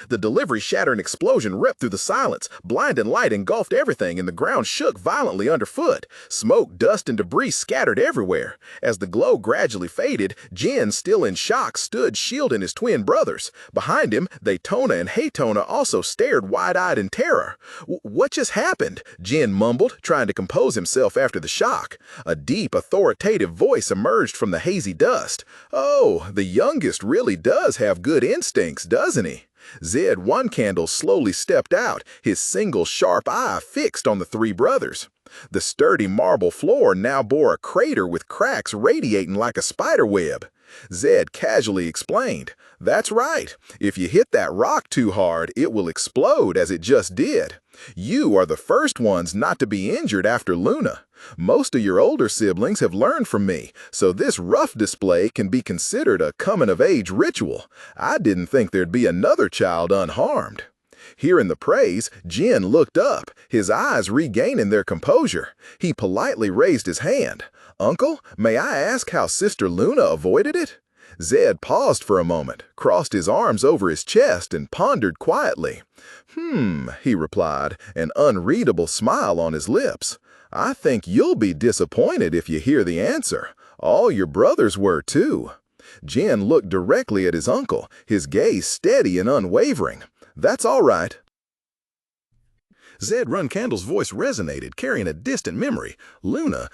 The delivery shattering explosion ripped through the silence. Blinding light engulfed everything, and the ground shook violently underfoot. Smoke, dust, and debris scattered everywhere. As the glow gradually faded, Jin, still in shock, stood shielding his twin brothers. Behind him, Daytona and Haytona also stared wide-eyed in terror. What just happened? Jin mumbled, trying to compose himself after the shock. A deep, authoritative voice emerged from the hazy dust. "Oh, the youngest really does have good instincts, doesn't he?" Zed Runcandel slowly stepped out, his single sharp eye fixed on the three brothers. The sturdy marble floor now bore a crater with cracks radiating like a spider web. Zed casually explained, "That's right. If you hit that rock too hard, it will explode as it just did. You are the first ones not to be injured after Luna. Most of your older siblings have learned from me, so this rough display can be considered a coming-of-age ritual. I didn't think there'd be another child unharmed." Hearing the praise, Jin looked up, his eyes regaining their composure. He politely raised his hand. "Uncle, may I ask how Sister Luna avoided it?" Zed paused for a moment, crossed his arms over his chest, and pondered quietly. He replied, an unreadable smile on his lips. "I think you'll be disappointed if you hear the answer. All your brothers were, too." Jin looked directly at his uncle, his gaze steady and unwavering. "That's all right." Zed Runcandel's voice resonated, carrying a distant memory. "Luna,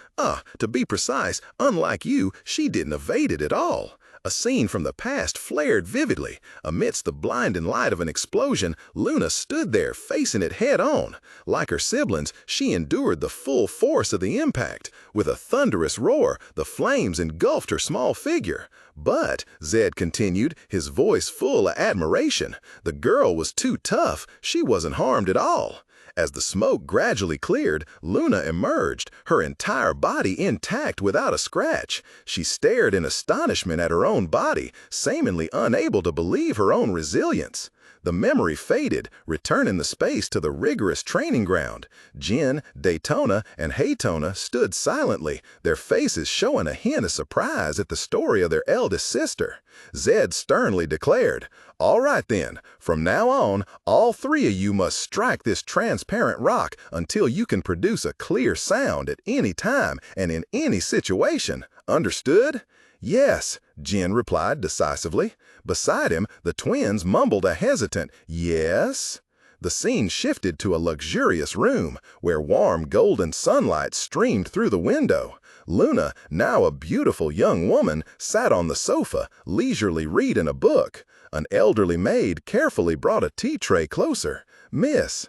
to be precise, unlike you, she didn't evade it at all." A scene from the past flared vividly. Amidst the blinding light of an explosion, Luna stood there, facing it head-on. Like her siblings, she endured the full force of the impact. With a thunderous roar, the flames engulfed her small figure. "But," Zed continued, his voice full of admiration, "the girl was too tough. She wasn't harmed at all." As the smoke gradually cleared, Luna emerged, her entire body intact without a scratch. She stared in astonishment at her own body, seemingly unable to believe her own resilience. The memory faded, returning the space to the rigorous training ground. Jin, Daytona, and Haytona stood silently, their faces showing a hint of surprise at the story of their eldest sister. Zed sternly declared, "All right then, from now on, all three of you must strike this transparent rock until you can produce a clear sound at any time and in any situation. Understood?" "Yes," Jin replied decisively. Beside him, the twins mumbled a hesitant, "Yes?" The scene shifted to a luxurious room, where warm golden sunlight streamed through the window. Luna, now a beautiful young woman, sat on the sofa, leisurely reading a book. An elderly maid carefully brought a tea tray closer. "Miss."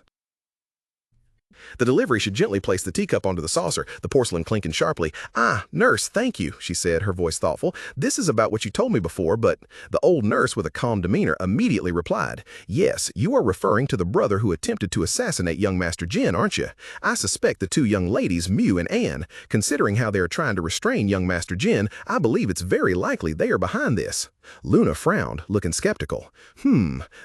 The delivery should gently place the teacup onto the saucer, the porcelain clinking sharply. "Ah, nurse, thank you," she said, her voice thoughtful. "This is about what you told me before, but—" The old nurse, with a calm demeanor, immediately replied, "Yes, you are referring to the brother who attempted to assassinate young Master Jin, aren't you? I suspect the two young ladies, Mew and Anne. Considering how they are trying to restrain young Master Jin, I believe it's very likely they are behind this." Luna frowned, looking skeptical.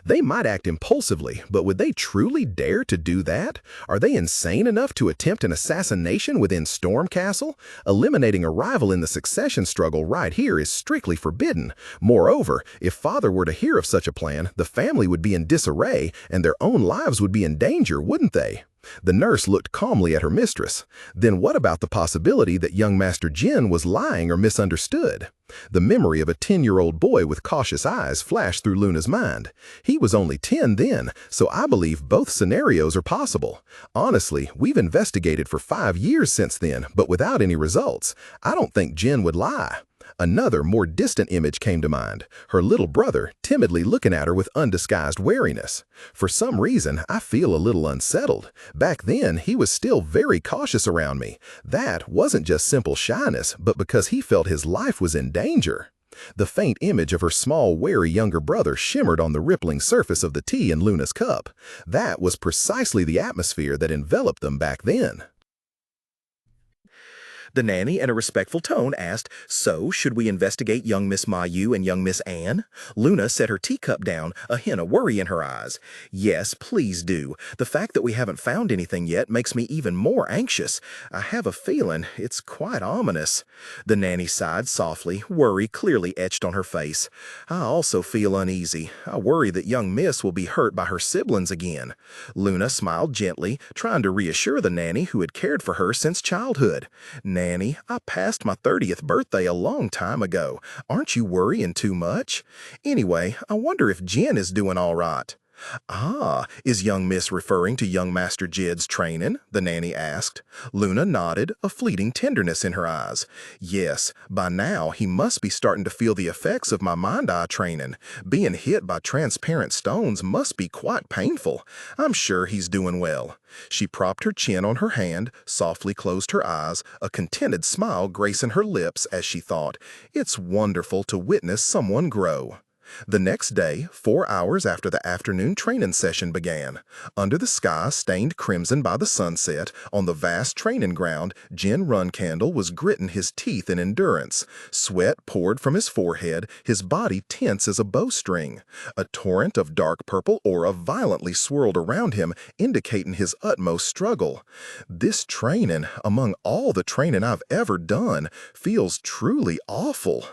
They might act impulsively, but would they truly dare to do that? Are they insane enough to attempt an assassination within Storm Castle? Eliminating a rival in the succession struggle right here is strictly forbidden. Moreover, if Father were to hear of such a plan, the family would be in disarray, and their own lives would be in danger, wouldn't they? The nurse looked calmly at her mistress. Then what about the possibility that young Master Jin was lying or misunderstood? The memory of a 10-year-old boy with cautious eyes flashed through Luna's mind. He was only 10 then, so I believe both scenarios are possible. Honestly, we've investigated for 5 years since then, but without any results. I don't think Jin would lie. Another, more distant image came to mind, her little brother timidly looking at her with undisguised wariness. For some reason, I feel a little unsettled. Back then, he was still very cautious around me. That wasn't just simple shyness, but because he felt his life was in danger. The faint image of her small, wary younger brother shimmered on the rippling surface of the tea in Luna's cup. That was precisely the atmosphere that enveloped them back then. The nanny, in a respectful tone, asked, "So, should we investigate young Miss Mayu and young Miss Anne?" Luna set her teacup down, a hint of worry in her eyes. "Yes, please do. The fact that we haven't found anything yet makes me even more anxious. I have a feeling it's quite ominous." The nanny sighed softly, worry clearly etched on her face. "I also feel uneasy. I worry that young Miss will be hurt by her siblings again." Luna smiled gently, trying to reassure the nanny who had cared for her since childhood. "Nanny, I passed my 30th birthday a long time ago. Aren't you worrying too much? Anyway, I wonder if Jin is doing all right." "Ah, is young Miss referring to young Master Jed's training?" the nanny asked. Luna nodded, a fleeting tenderness in her eyes. "Yes, by now he must be starting to feel the effects of my mind-eye training. Being hit by transparent stones must be quite painful. I'm sure he's doing well." She propped her chin on her hand, softly closed her eyes, a contented smile gracing her lips as she thought, "It's wonderful to witness someone grow." The next day, 4 hours after the afternoon training session began, under the sky stained crimson by the sunset, on the vast training ground, Jin Runcandel was gritting his teeth in endurance. Sweat poured from his forehead, his body tense as a bowstring. A torrent of dark purple aura violently swirled around him, indicating his utmost struggle. "This training, among all the training I've ever done, feels truly awful."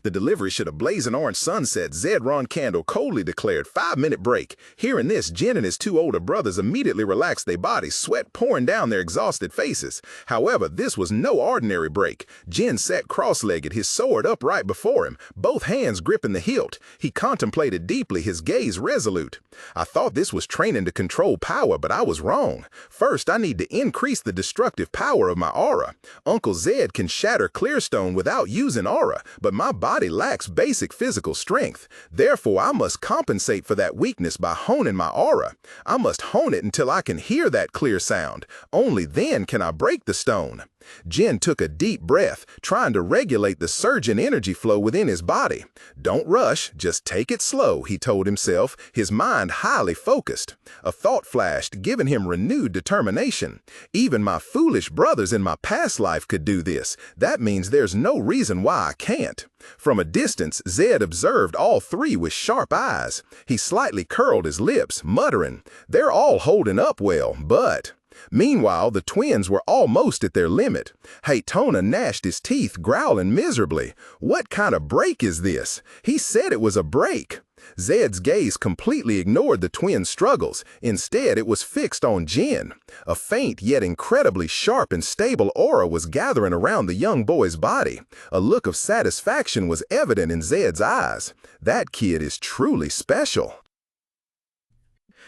The delivery should have blazing orange sunset, Zed Runcandel coldly declared 5-minute break. Hearing this, Jin and his 2 older brothers immediately relaxed their bodies, sweat pouring down their exhausted faces. However, this was no ordinary break. Jin sat cross-legged, his sword upright before him, both hands gripping the hilt. He contemplated deeply, his gaze resolute. "I thought this was training to control power, but I was wrong. First, I need to increase the destructive power of my aura. Uncle Zed can shatter clearstone without using aura, but my body lacks basic physical strength. Therefore, I must compensate for that weakness by honing my aura. I must hone it until I can hear that clear sound. Only then can I break the stone." Jin took a deep breath, trying to regulate the surging energy flow within his body. "Don't rush, just take it slow," he told himself, his mind highly focused. A thought flashed, giving him renewed determination. "Even my foolish brothers in my past life could do this. That means there's no reason why I can't." From a distance, Zed observed all 3 with sharp eyes. He slightly curled his lips, muttering, "They're all holding up well, but—" Meanwhile, the twins were almost at their limit. Haytona gnashed his teeth, growling miserably. "What kind of break is this? He said it was a break." Zed's gaze completely ignored the twins' struggles. Instead, it was fixed on Jin. A faint yet incredibly sharp and stable aura was gathering around the young boy's body. A look of satisfaction was evident in Zed's eyes. "That kid is truly special."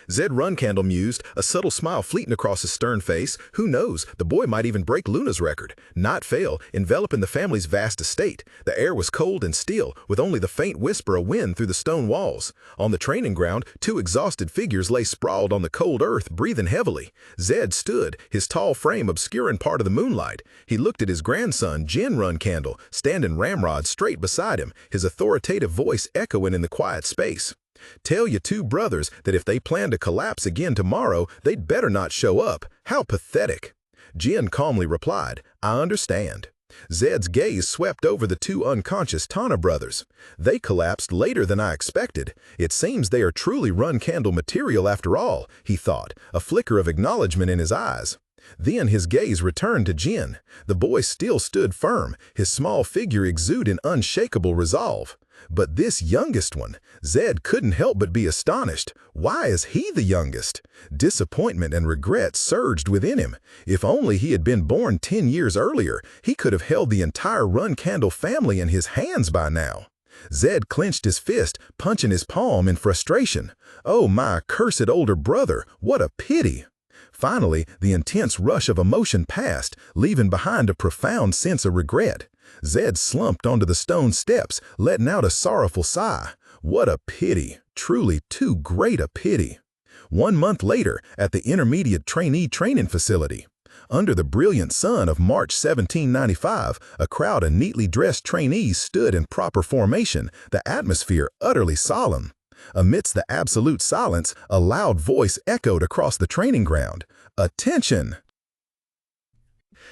Zed Runcandel mused, a subtle smile fleeting across his stern face. Who knows, the boy might even break Luna's record. Night fell, enveloping the family's vast estate. The air was cold and still, with only the faint whisper of wind through the stone walls. On the training ground, 2 exhausted figures lay sprawled on the cold earth, breathing heavily. Zed stood, his tall frame obscuring part of the moonlight. He looked at his grandson, Jin Runcandel, standing ramrod straight beside him, his authoritative voice echoing in the quiet space. "Tell your 2 brothers that if they plan to collapse again tomorrow, they'd better not show up. How pathetic." Jin calmly replied, "I understand." Zed's gaze swept over the 2 unconscious Tana brothers. "They collapsed later than I expected. It seems they are truly Runcandel material after all," he thought, a flicker of acknowledgement in his eyes. Then his gaze returned to Jin. The boy still stood firm, his small figure exuding unshakable resolve. But this youngest one, Zed couldn't help but be astonished. Why is he the youngest? Disappointment and regret surged within him. If only he had been born 10 years earlier, he could have held the entire Runcandel family in his hands by now. Zed clenched his fist, punching his palm in frustration. "Oh, my accursed older brother, what a pity!" Finally, the intense rush of emotion passed, leaving behind a profound sense of regret. Zed slumped onto the stone steps, letting out a sorrowful sigh. What a pity, truly too great a pity. 1 month later, at the intermediate trainee training facility. Under the brilliant sun of March 1795, a crowd of neatly dressed trainees stood in proper formation, the atmosphere utterly solemn. Amidst the absolute silence, a loud voice echoed across the training ground. "Attention!"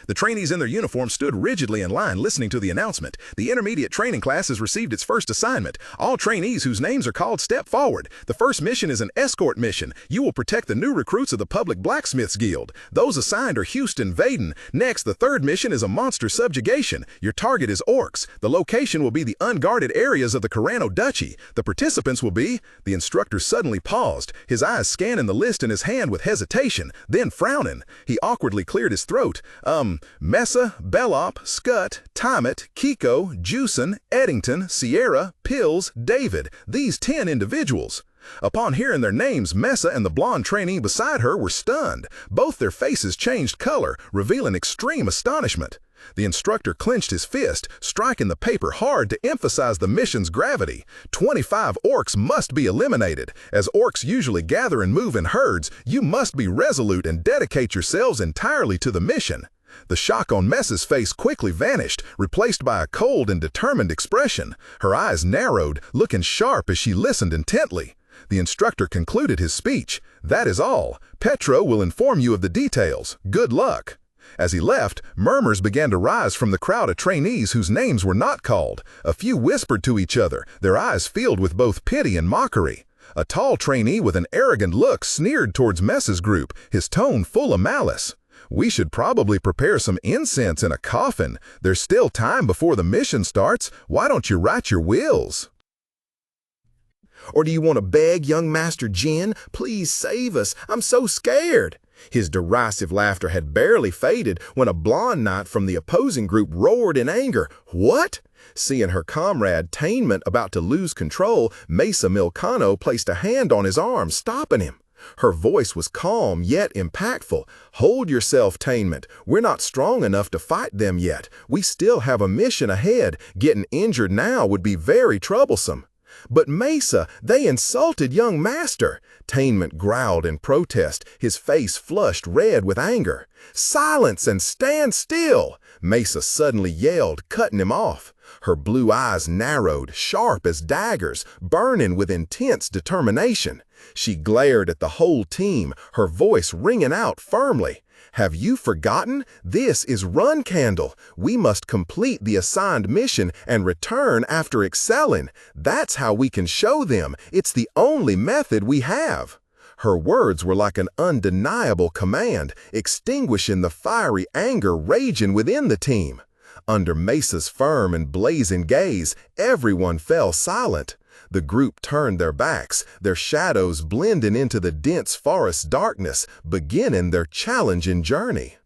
The trainees in their uniforms stood rigidly in line listening to the announcement. The intermediate training class has received its first assignment. All trainees whose names are called step forward. The first mission is an escort mission. You will protect the new recruits of the Public Blacksmiths Guild. Those assigned are Houston Vaden. Next, the third mission is a monster subjugation. Your target is Orcs. The location will be the unguarded areas of the Carano Duchy. The participants will be... The instructor suddenly paused, his eyes scanning the list in his hand with hesitation, then frowning. He awkwardly cleared his throat. Mesa, Bellop, Scut, Timet, Kiko, Juicin, Eddington, Sierra, Pills, David. These 10 individuals. Upon hearing their names, Mesa and the blonde trainee beside her were stunned. Both their faces changed color, revealing extreme astonishment. The instructor clenched his fist, striking the paper hard to emphasize the mission's gravity. 25 Orcs must be eliminated. As Orcs usually gather and move in herds, you must be resolute and dedicate yourselves entirely to the mission. The shock on Mesa's face quickly vanished, replaced by a cold and determined expression. Her eyes narrowed, looking sharp as she listened intently. The instructor concluded his speech. "That is all. Petro will inform you of the details. Good luck." As he left, murmurs began to rise from the crowd of trainees whose names were not called. A few whispered to each other, their eyes filled with both pity and mockery. A tall trainee with an arrogant look sneered towards Mesa's group, his tone full of malice. "We should probably prepare some incense in a coffin. There's still time before the mission starts. Why don't you write your wills?" Or do you want to beg young Master Jin, please save us, I'm so scared? His derisive laughter had barely faded when a blonde knight from the opposing group roared in anger. What? Seeing her comrade Tainment about to lose control, Mesa Milcano placed a hand on his arm, stopping him. Her voice was calm yet impactful. "Hold yourself, Tainment. We're not strong enough to fight them yet. We still have a mission ahead. Getting injured now would be very troublesome." "But Mesa, they insulted young Master." Tainment growled in protest, his face flushed red with anger. "Silence and stand still!" Mesa suddenly yelled, cutting him off. Her blue eyes narrowed, sharp as daggers, burning with intense determination. She glared at the whole team, her voice ringing out firmly. "Have you forgotten? This is Runcandel. We must complete the assigned mission and return after excelling. That's how we can show them. It's the only method we have." Her words were like an undeniable command, extinguishing the fiery anger raging within the team. Under Mesa's firm and blazing gaze, everyone fell silent. The group turned their backs, their shadows blending into the dense forest darkness, beginning their challenging journey.